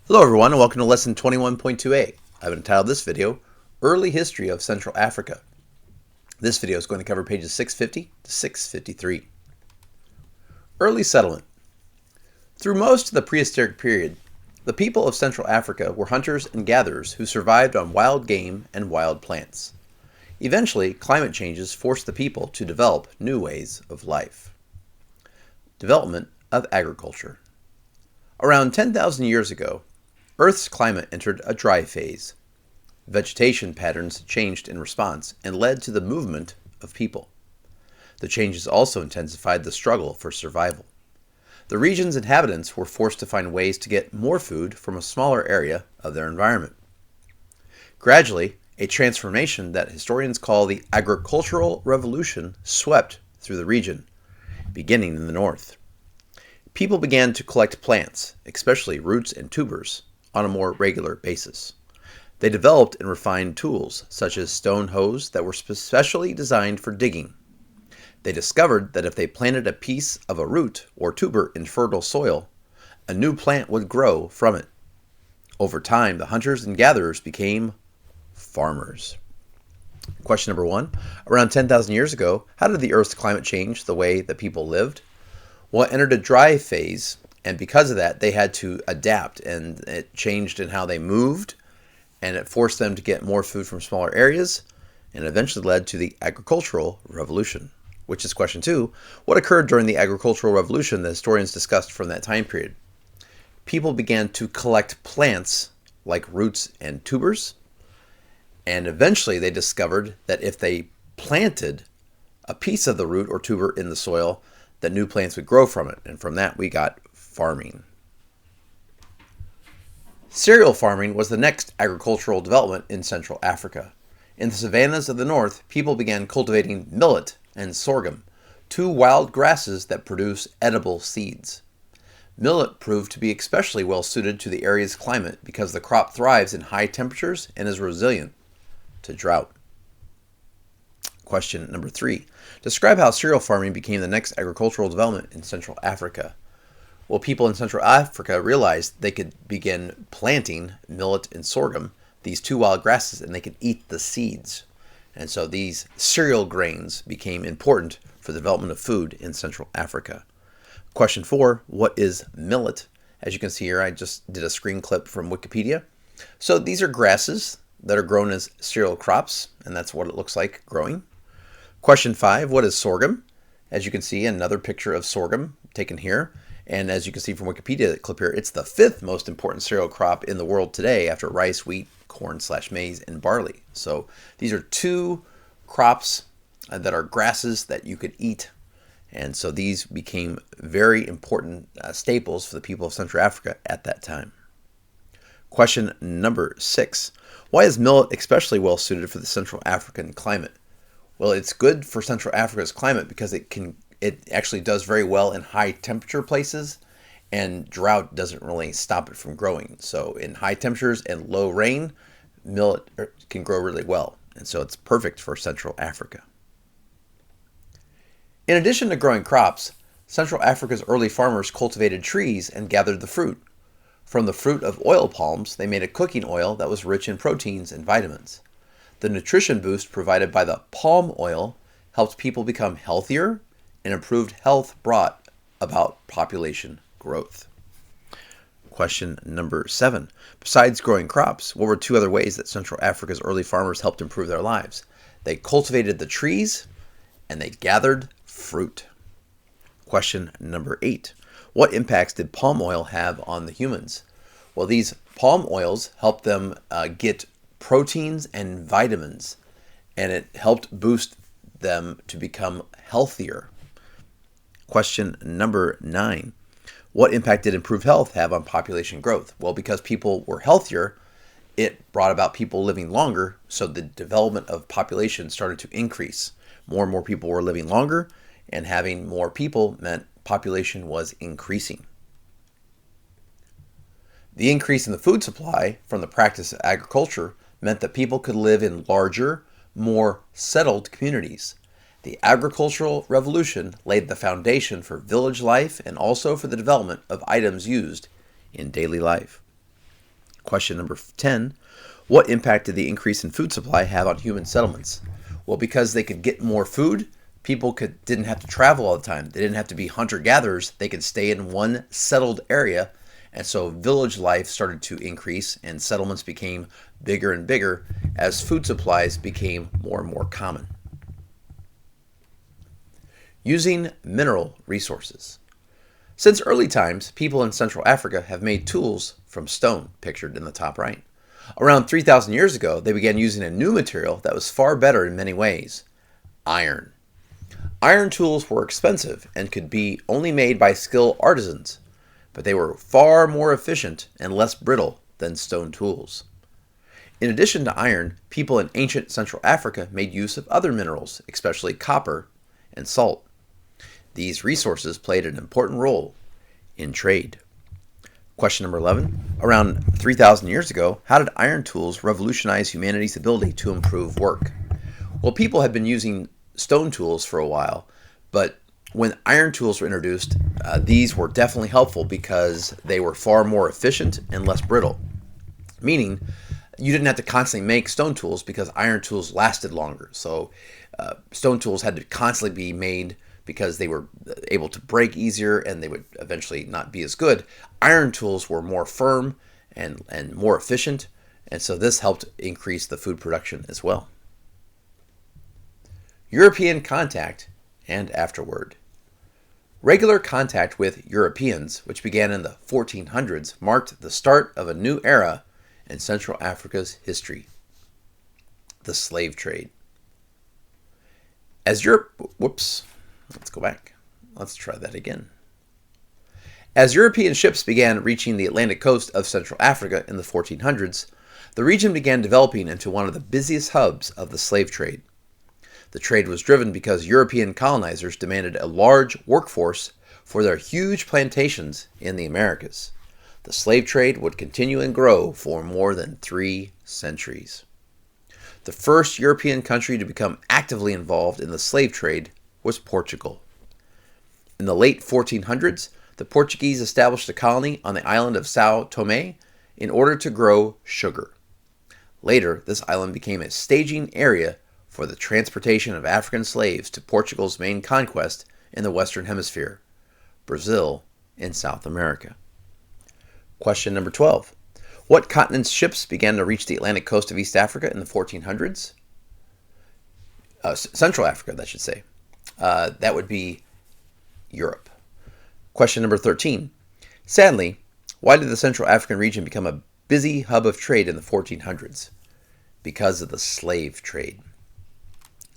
Hello everyone and welcome to lesson 21.2A. I've entitled this video, Early History of Central Africa. This video is going to cover pages 650 to 653. Early settlement. Through most of the prehistoric period, the people of Central Africa were hunters and gatherers who survived on wild game and wild plants. Eventually, climate changes forced the people to develop new ways of life. Development of agriculture. Around 10,000 years ago, Earth's climate entered a dry phase. Vegetation patterns changed in response and led to the movement of people. The changes also intensified the struggle for survival. The region's inhabitants were forced to find ways to get more food from a smaller area of their environment. Gradually, a transformation that historians call the agricultural revolution swept through the region, beginning in the north. People began to collect plants, especially roots and tubers, on a more regular basis. They developed and refined tools, such as stone hoes that were specially designed for digging. They discovered that if they planted a piece of a root or tuber in fertile soil, a new plant would grow from it. Over time, the hunters and gatherers became farmers. Question number 1. Around 10,000 years ago, how did the Earth's climate change the way that people lived? Well, it entered a dry phase, and because of that, they had to adapt, and it changed in how they moved, and it forced them to get more food from smaller areas, and eventually led to the agricultural revolution, which is question 2. What occurred during the agricultural revolution that historians discussed from that time period? People began to collect plants like roots and tubers, and eventually they discovered that if they planted a piece of the root or tuber in the soil, that new plants would grow from it, and from that we got farming. Cereal farming was the next agricultural development in Central Africa. In the savannas of the north, people began cultivating millet and sorghum, two wild grasses that produce edible seeds. Millet proved to be especially well suited to the area's climate because the crop thrives in high temperatures and is resilient to drought. Question number 3. Describe how cereal farming became the next agricultural development in Central Africa. Well, people in Central Africa realized they could begin planting millet and sorghum, these two wild grasses, and they could eat the seeds. And so these cereal grains became important for the development of food in Central Africa. Question 4. What is millet? As you can see here, I just did a screen clip from Wikipedia. So these are grasses that are grown as cereal crops, and that's what it looks like growing. Question 5, what is sorghum? As you can see, another picture of sorghum taken here. And as you can see from Wikipedia clip here, it's the 5th most important cereal crop in the world today after rice, wheat, corn/maize, and barley. So these are two crops that are grasses that you could eat. And so these became very important staples for the people of Central Africa at that time. Question number 6, why is millet especially well suited for the Central African climate? Well, it's good for Central Africa's climate because it actually does very well in high temperature places, and drought doesn't really stop it from growing. So in high temperatures and low rain, millet can grow really well, and so it's perfect for Central Africa. In addition to growing crops, Central Africa's early farmers cultivated trees and gathered the fruit. From the fruit of oil palms, they made a cooking oil that was rich in proteins and vitamins. The nutrition boost provided by the palm oil helped people become healthier, and improved health brought about population growth. Question number 7. Besides growing crops, what were 2 other ways that Central Africa's early farmers helped improve their lives? They cultivated the trees, and they gathered fruit. Question number 8. What impacts did palm oil have on the humans? Well, these palm oils helped them get proteins and vitamins, and it helped boost them to become healthier. Question number 9. What impact did improved health have on population growth? Well, because people were healthier, it brought about people living longer, so the development of population started to increase. More and more people were living longer, and having more people meant population was increasing. The increase in the food supply from the practice of agriculture meant that people could live in larger, more settled communities. The agricultural revolution laid the foundation for village life and also for the development of items used in daily life. Question number 10. What impact did the increase in food supply have on human settlements? Well, because they could get more food, people didn't have to travel all the time. They didn't have to be hunter-gatherers. They could stay in one settled area. And so village life started to increase and settlements became bigger and bigger as food supplies became more and more common. Using mineral resources. Since early times, people in Central Africa have made tools from stone, pictured in the top right. Around 3,000 years ago, they began using a new material that was far better in many ways: iron. Iron tools were expensive and could be only made by skilled artisans, but they were far more efficient and less brittle than stone tools. In addition to iron, people in ancient Central Africa made use of other minerals, especially copper and salt. These resources played an important role in trade. Question number 11. Around 3,000 years ago, how did iron tools revolutionize humanity's ability to improve work? Well, people had been using stone tools for a while, but when iron tools were introduced, these were definitely helpful because they were far more efficient and less brittle. Meaning, you didn't have to constantly make stone tools because iron tools lasted longer. So stone tools had to constantly be made because they were able to break easier and they would eventually not be as good. Iron tools were more firm and more efficient, and so this helped increase the food production as well. European contact and afterward. Regular contact with Europeans, which began in the 1400s, marked the start of a new era in Central Africa's history: the slave trade. As Let's go back. Let's try that again. As European ships began reaching the Atlantic coast of Central Africa in the 1400s, the region began developing into one of the busiest hubs of the slave trade. The trade was driven because European colonizers demanded a large workforce for their huge plantations in the Americas. The slave trade would continue and grow for more than 3 centuries. The first European country to become actively involved in the slave trade was Portugal. In the late 1400s, the Portuguese established a colony on the island of São Tomé in order to grow sugar. Later, this island became a staging area for the transportation of African slaves to Portugal's main conquest in the Western Hemisphere, Brazil in South America. Question number 12. What continent's ships began to reach the Atlantic coast of East Africa in the 1400s? Central Africa, that should say. That would be Europe. Question number 13. Sadly, why did the Central African region become a busy hub of trade in the 1400s? Because of the slave trade.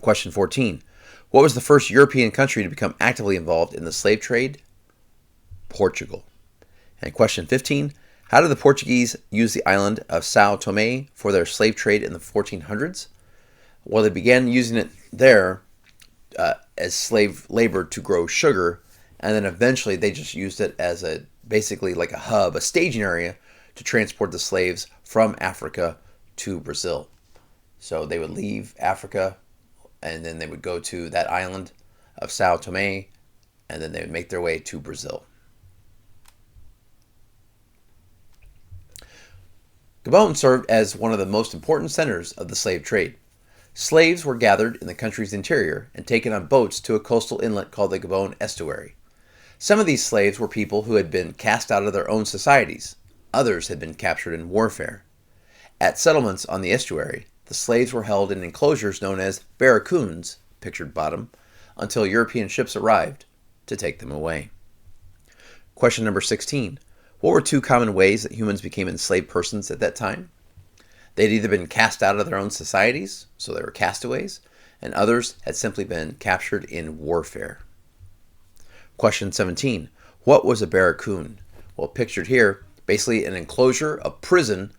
Question 14. What was the first European country to become actively involved in the slave trade? Portugal. And question 15. How did the Portuguese use the island of São Tomé for their slave trade in the 1400s? Well, they began using it there as slave labor to grow sugar, and then eventually they just used it as basically like a hub, a staging area to transport the slaves from Africa to Brazil. So they would leave Africa and then they would go to that island of São Tomé, and then they would make their way to Brazil. Gabon served as one of the most important centers of the slave trade. Slaves were gathered in the country's interior and taken on boats to a coastal inlet called the Gabon Estuary. Some of these slaves were people who had been cast out of their own societies. Others had been captured in warfare. At settlements on the estuary, the slaves were held in enclosures known as barracoons, pictured bottom, until European ships arrived to take them away. Question number 16. What were 2 common ways that humans became enslaved persons at that time? They'd either been cast out of their own societies, so they were castaways, and others had simply been captured in warfare. Question 17. What was a barracoon? Well, pictured here, basically an enclosure, a prison,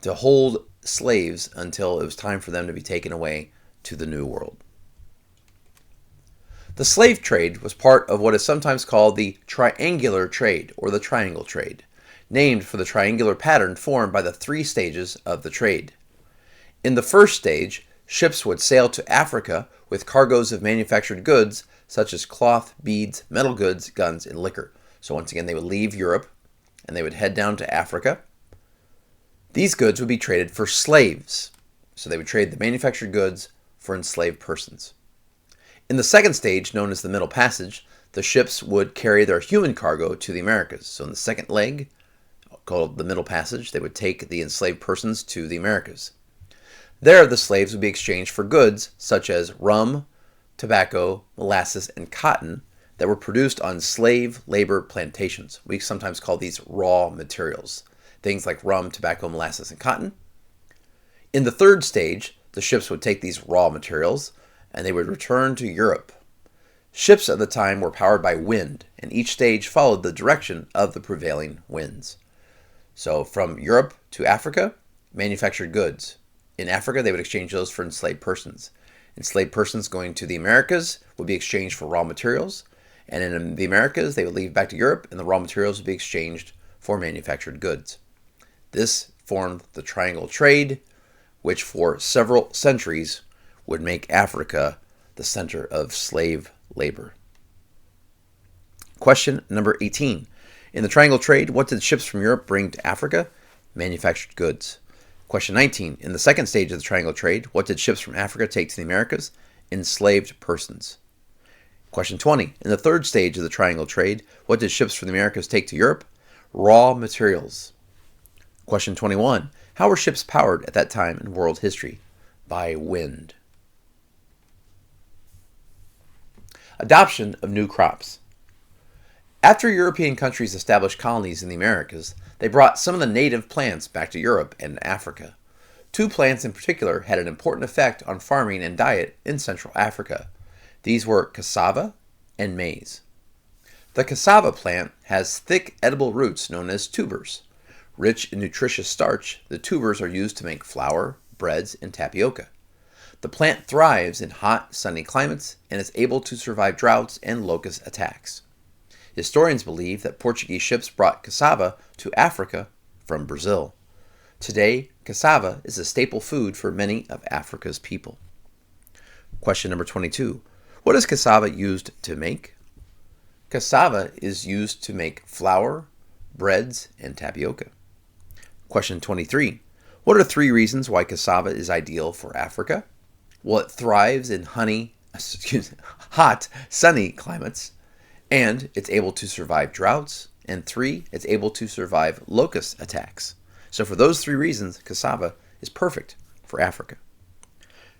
to hold slaves until it was time for them to be taken away to the New World. The slave trade was part of what is sometimes called the triangular trade, or the triangle trade, named for the triangular pattern formed by the 3 stages of the trade. In the first stage, ships would sail to Africa with cargoes of manufactured goods such as cloth, beads, metal goods, guns, and liquor. So once again, they would leave Europe and they would head down to Africa These goods would be traded for slaves. So they would trade the manufactured goods for enslaved persons. In the second stage, known as the Middle Passage, the ships would carry their human cargo to the Americas. So in the second leg, called the Middle Passage, they would take the enslaved persons to the Americas. There, the slaves would be exchanged for goods such as rum, tobacco, molasses, and cotton that were produced on slave labor plantations. We sometimes call these raw materials, things like rum, tobacco, molasses, and cotton. In the third stage, the ships would take these raw materials and they would return to Europe. Ships at the time were powered by wind, and each stage followed the direction of the prevailing winds. So from Europe to Africa, manufactured goods. In Africa, they would exchange those for enslaved persons. Enslaved persons going to the Americas would be exchanged for raw materials, and in the Americas, they would leave back to Europe, and the raw materials would be exchanged for manufactured goods. This formed the triangle trade, which for several centuries would make Africa the center of slave labor. Question number 18. In the triangle trade, what did ships from Europe bring to Africa? Manufactured goods. Question 19. In the second stage of the triangle trade, what did ships from Africa take to the Americas? Enslaved persons. Question 20. In the third stage of the triangle trade, what did ships from the Americas take to Europe? Raw materials. Question 21. How were ships powered at that time in world history? By wind. Adoption of new crops. After European countries established colonies in the Americas, they brought some of the native plants back to Europe and Africa. Two plants in particular had an important effect on farming and diet in Central Africa. These were cassava and maize. The cassava plant has thick edible roots known as tubers. Rich in nutritious starch, the tubers are used to make flour, breads, and tapioca. The plant thrives in hot, sunny climates and is able to survive droughts and locust attacks. Historians believe that Portuguese ships brought cassava to Africa from Brazil. Today, cassava is a staple food for many of Africa's people. Question number 22. What is cassava used to make? Cassava is used to make flour, breads, and tapioca. Question 23. What are 3 reasons why cassava is ideal for Africa? Well, it thrives in hot, sunny climates, and it's able to survive droughts, and 3, it's able to survive locust attacks. So for those 3 reasons, cassava is perfect for Africa.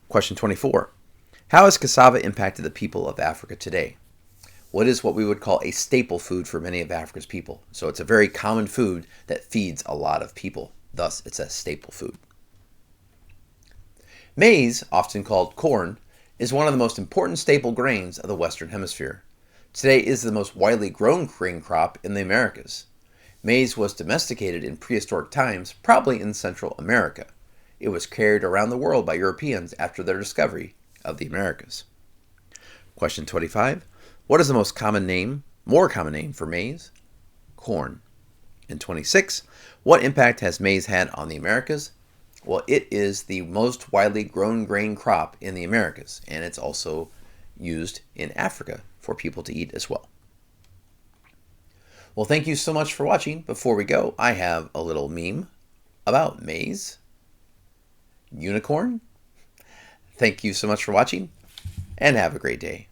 Question 24. How has cassava impacted the people of Africa today? What is what we would call a staple food for many of Africa's people? So it's a very common food that feeds a lot of people. Thus, it's a staple food. Maize, often called corn, is one of the most important staple grains of the Western Hemisphere. Today it is the most widely grown grain crop in the Americas. Maize was domesticated in prehistoric times, probably in Central America. It was carried around the world by Europeans after their discovery of the Americas. Question 25. What is the more common name for maize? Corn. And 26. What impact has maize had on the Americas? Well, it is the most widely grown grain crop in the Americas, and it's also used in Africa for people to eat as well. Well, thank you so much for watching. Before we go, I have a little meme about maize, unicorn. Thank you so much for watching, and have a great day.